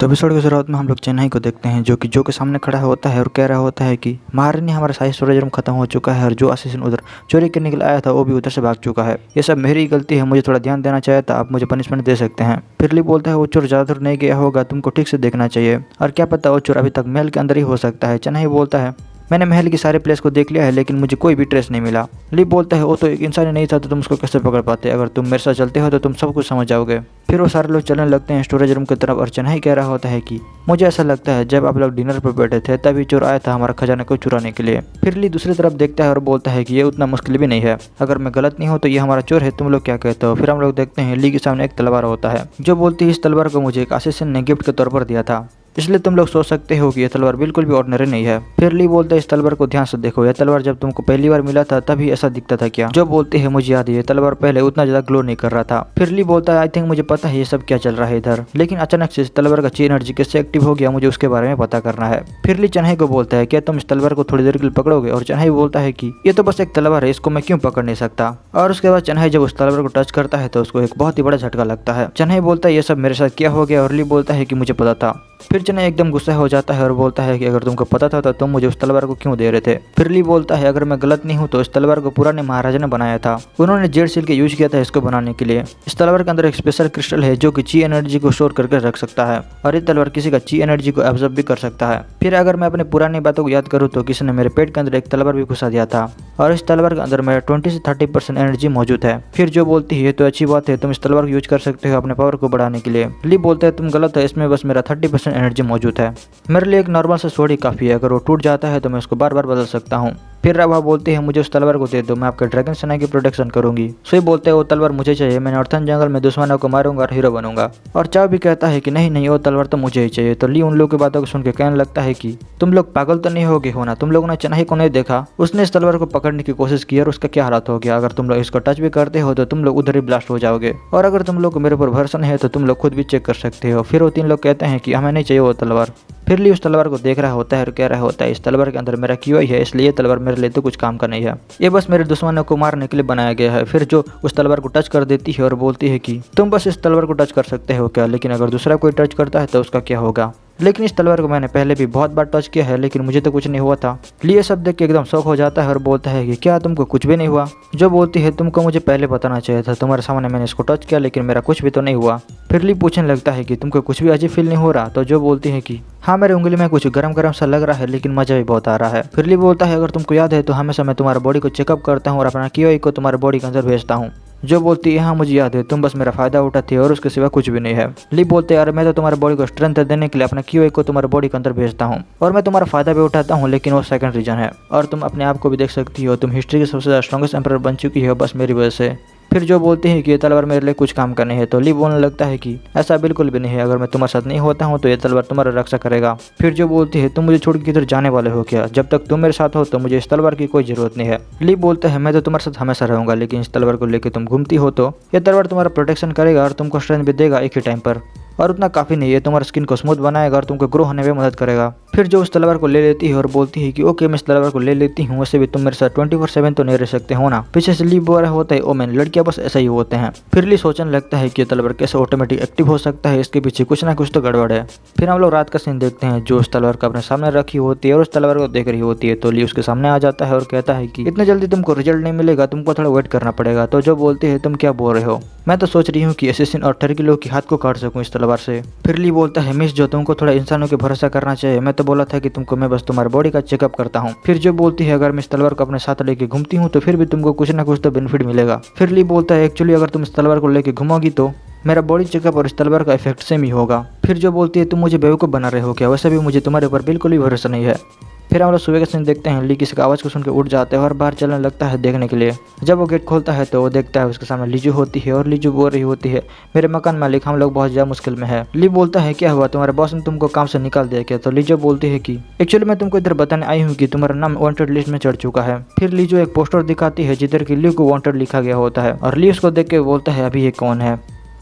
तो एपिसोड की शुरुआत में हम लोग चेन्नई को देखते हैं जो कि जो के सामने खड़ा होता है और कह रहा होता है कि महारानी हमारा साइज स्टोरेज रूम खत्म हो चुका है और जो असिस्टेंट उधर चोरी करने के लिए आया था वो भी उधर से भाग चुका है। ये सब मेरी गलती है, मुझे थोड़ा ध्यान देना चाहिए था, आप मुझे पनिशमेंट दे सकते हैं। फिर ली बोलता है वो चोर ज़्यादा दूर नहीं गया होगा, तुमको ठीक से देखना चाहिए और क्या पता वो चोर अभी तक महल के अंदर ही हो सकता है। चेन्नई बोलता है मैंने महल की सारे प्लेस को देख लिया है लेकिन मुझे कोई भी ट्रेस नहीं मिला। ली बोलता है वो तो एक इंसान ही नहीं था तो तुम उसको कैसे पकड़ पाते, अगर तुम मेरे साथ चलते हो तो तुम सब कुछ समझ जाओगे। फिर वो सारे लोग चलने लगते हैं स्टोरेज रूम की तरफ और चेन्नई कह रहा होता है कि मुझे ऐसा लगता है जब आप लोग डिनर पर बैठे थे तभी चोर आया था हमारा खजाना को चुराने के लिए। फिर ली दूसरी तरफ देखता है और बोलता है कि ये उतना मुश्किल भी नहीं है, अगर मैं गलत नहीं हूँ तो ये हमारा चोर है, तुम लोग क्या कहते हो। फिर हम लोग देखते हैं ली के सामने एक तलवार होता है जो बोलती है इस तलवार को मुझे एक असिस्टेंट ने गिफ्ट के तौर पर दिया था, इसलिए तुम लोग सोच सकते हो कि यह तलवार बिल्कुल भी ऑर्डिनरी नहीं है। फिर ली बोलता है इस तलवार को ध्यान से देखो, यह तलवार जब तुमको पहली बार मिला था तभी ऐसा दिखता था क्या। जो बोलती है मुझे याद है ये तलवार पहले उतना ज्यादा ग्लो नहीं कर रहा था। फिर ली बोलता है आई थिंक मुझे पता है ये सब क्या चल रहा है इधर, लेकिन अचानक से इस तलवार का ची एनर्जी कैसे एक्टिव हो गया मुझे उसके बारे में पता करना है। फिर ली चेन्नई को बोलता है क्या तुम इस तलवार को थोड़ी देर के लिए पकड़ोगे, और चेन्नई बोलता है कि ये तो बस एक तलवार है, इसको मैं क्यों पकड़ नहीं सकता। और उसके बाद चेन्नई जब उस तलवार को टच करता है तो उसको एक बहुत ही बड़ा झटका लगता है। चेन्नई बोलता है ये सब मेरे साथ क्या हो गया, और ली बोलता है कि मुझे पता था। फिर चेन्नई एकदम गुस्सा हो जाता है और बोलता है कि अगर तुमको पता था तो तुम मुझे उस तलवार को क्यों दे रहे थे। फिर ली बोलता है अगर मैं गलत नहीं हूँ तो इस तलवार को पुराने महाराजा ने बनाया था, उन्होंने जेड सील के यूज किया था इसको बनाने के लिए। इस तलवार के अंदर एक स्पेशल क्रिस्टल है जो कि ची एनर्जी को स्टोर करके रख सकता है और ये तलवार किसी का ची एनर्जी को एब्जॉर्ब भी कर सकता है। फिर अगर मैं अपनी पुरानी बातों को याद करूँ तो किसी ने मेरे पेट के अंदर एक तलवार भी घुसा दिया था और इस तलवार के अंदर मेरा 20 से 30% एनर्जी मौजूद है। फिर जो बोलती है तो अच्छी बात है, तुम इस तलवार को यूज कर सकते हो अपने पावर को बढ़ाने के लिए। ली बोलता है तुम गलत है, इसमें बस मेरा 30% एनर्जी मौजूद है, मेरे लिए एक नॉर्मल सा स्वॉर्ड ही काफ़ी है, अगर वो टूट जाता है तो मैं उसको बार बार बदल सकता हूँ। फिर रवा बोलती है मुझे उस तलवार को दे दो, मैं आपके ड्रैगन सेना की प्रोटेक्शन करूंगी। सुई बोलते हैं वो तलवार मुझे चाहिए, मैं नॉर्थन जंगल में दुश्मनों को मारूंगा और हीरो बनूंगा। और चाव भी कहता है कि नहीं नहीं वो तलवार तो मुझे ही चाहिए। तो ली उन लोगों की बातों को सुन के कहने लगता है कि तुम लोग पागल तो नहीं होगे हो ना, तुम लोगों ने चेन्नई को नहीं देखा, उसने इस तलवार को पकड़ने की कोशिश की और उसका क्या हालत हो गया। अगर तुम लोग इसको टच भी करते हो तो तुम लोग उधर ही ब्लास्ट हो जाओगे, और अगर तुम लोग को मेरे ऊपर भरोसा नहीं है तो तुम लोग खुद भी चेक कर सकते हो। फिर वो तीन लोग कहते हैं कि हमें नहीं चाहिए वो तलवार। फिर ली उस तलवार को देख रहा होता है और कह रहा होता है इस तलवार के अंदर मेरा क्यूआई है, इसलिए ये तलवार मेरे लिए तो कुछ काम का नहीं है, ये बस मेरे दुश्मनों को मारने के लिए बनाया गया है। फिर जो उस तलवार को टच कर देती है और बोलती है कि तुम बस इस तलवार को टच कर सकते हो क्या, लेकिन अगर दूसरा कोई टच करता है तो उसका क्या होगा। लेकिन इस तलवार को मैंने पहले भी बहुत बार टच किया है लेकिन मुझे तो कुछ नहीं हुआ था। लिए सब देख के एकदम शौक हो जाता है और बोलता है कि क्या तुमको कुछ भी नहीं हुआ। जो बोलती है तुमको मुझे पहले बताना चाहिए था, तुम्हारे सामने मैंने इसको टच किया लेकिन मेरा कुछ भी तो नहीं हुआ। फिर ली पूछने लगता है कि तुमको कुछ भी अजीब फील नहीं हो रहा। तो जो बोलती है कि हाँ मेरे उंगली में कुछ गरम गरम सा लग रहा है लेकिन मजा भी बहुत आ रहा है। फिर ली बोलता है अगर तुमको याद है तो हमेशा मैं तुम्हारे बॉडी को चेकअप करता हूँ और अपना क्यूआई को तुम्हारे बॉडी के अंदर भेजता हूँ। जो बोलती है हाँ मुझे याद है, तुम बस मेरा फायदा उठाती है और उसके सिवा कुछ भी नहीं है। ली बोलते हैं अरे मैं तो तुम्हारे बॉडी को स्ट्रेंथ देने के लिए अपना क्यूआई को तुम्हारे बॉडी के अंदर भेजता हूँ और मैं तुम्हारा फायदा भी उठाता हूँ, लेकिन वो सेकंड रीजन है और तुम अपने आप को भी देख सकती हो, तुम हिस्ट्री की सबसे ज़्यादा स्ट्रॉन्गेस्ट एम्परर बन चुकी हो बस मेरी वजह से। फिर जो बोलती है कि ये तलवार मेरे लिए कुछ काम का नहीं है। तो ली बोलने लगता है कि ऐसा बिल्कुल भी नहीं है, अगर मैं तुम्हारे साथ नहीं होता हूँ तो ये तलवार तुम्हारा रक्षा करेगा। फिर जो बोलती है तुम मुझे छोड़ के किधर जाने वाले हो क्या, जब तक तुम मेरे साथ हो तो मुझे इस तलवार की कोई जरूरत नहीं है। ली बोलता है मैं तो तुम्हारे साथ हमेशा रहूंगा, लेकिन इस तलवार को लेकर तुम घूमती हो तो ये तलवार तुम्हारा प्रोटेक्शन करेगा और तुमको स्ट्रेंथ भी देगा एक ही टाइम पर, और उतना काफ़ी नहीं है, तुम्हारा स्किन को स्मूथ बनाएगा और तुमको ग्रो होने में मदद करेगा। फिर जो उस तलवार को ले लेती है और बोलती है कि ओके मैं इस तलवार को ले लेती हूँ, वैसे भी तुम मेरे साथ 24/7 तो नहीं रह सकते हो ना। पीछे से ली बोल रहा होता है ओ मैन लड़कियां बस ऐसा ही होते हैं। फिर ली सोचने लगता है कि ये तलवार कैसे ऑटोमेटिक एक्टिव हो सकता है, इसके पीछे कुछ ना कुछ तो गड़बड़ है। फिर हम लोग रात का सीन देखते हैं, जो उस तलवार को अपने सामने रखी होती है और उस तलवार को देख रही होती है। तो ली उसके सामने आ जाता है और कहता है कि इतने जल्दी तुमको रिजल्ट नहीं मिलेगा, तुमको थोड़ा वेट करना पड़ेगा। तो जो बोलती है तुम क्या बोल रहे हो, मैं तो सोच रही हूँ कि एसेसिन और टर्की लोग की हाथ को काट सकूँ इस तलवार से। फिर ली बोलता है मिस जो तुमको थोड़ा इंसानों के भरोसा करना चाहिए, मैं तो बोला था कि तुमको मैं बस तुम्हारे बॉडी का चेकअप करता हूँ। फिर जो बोलती है अगर मैं इस तलवार को अपने साथ लेके घूमती हूँ तो फिर भी तुमको कुछ ना कुछ तो बेनिफिट मिलेगा। फिर ली बोलता है एक्चुअली अगर तुम इस तलवार को लेके घूमोगी तो मेरा बॉडी चेकअप और इस तलवार का इफेक्ट सेम ही होगा। फिर जो बोलती है तुम मुझे बेवकूफ़ बना रहे हो क्या, वैसे भी मुझे तुम्हारे ऊपर बिल्कुल भी भरोसा नहीं है। फिर हम लोग सुबह का सीन देखते हैं, ली किसी का आवाज़ को सुन के उठ जाते हैं और बाहर चलने लगता है देखने के लिए। जब वो गेट खोलता है तो वो देखता है उसके सामने लीजू होती है और लीजू बोल रही होती है मेरे मकान मालिक हम लोग बहुत ज़्यादा मुश्किल में है। ली बोलता है क्या हुआ, तुम्हारे बॉस ने तुमको काम से निकाल दिया क्या। तो लीजू बोलती है कि एक्चुअली मैं तुमको इधर बताने आई हूँ कि तुम्हारा नाम वांटेड लिस्ट में चढ़ चुका है। फिर लीजू एक पोस्टर दिखाती है जिधर की ली को वांटेड लिखा गया होता है और ली उसको देख के बोलता है अभी ये कौन है।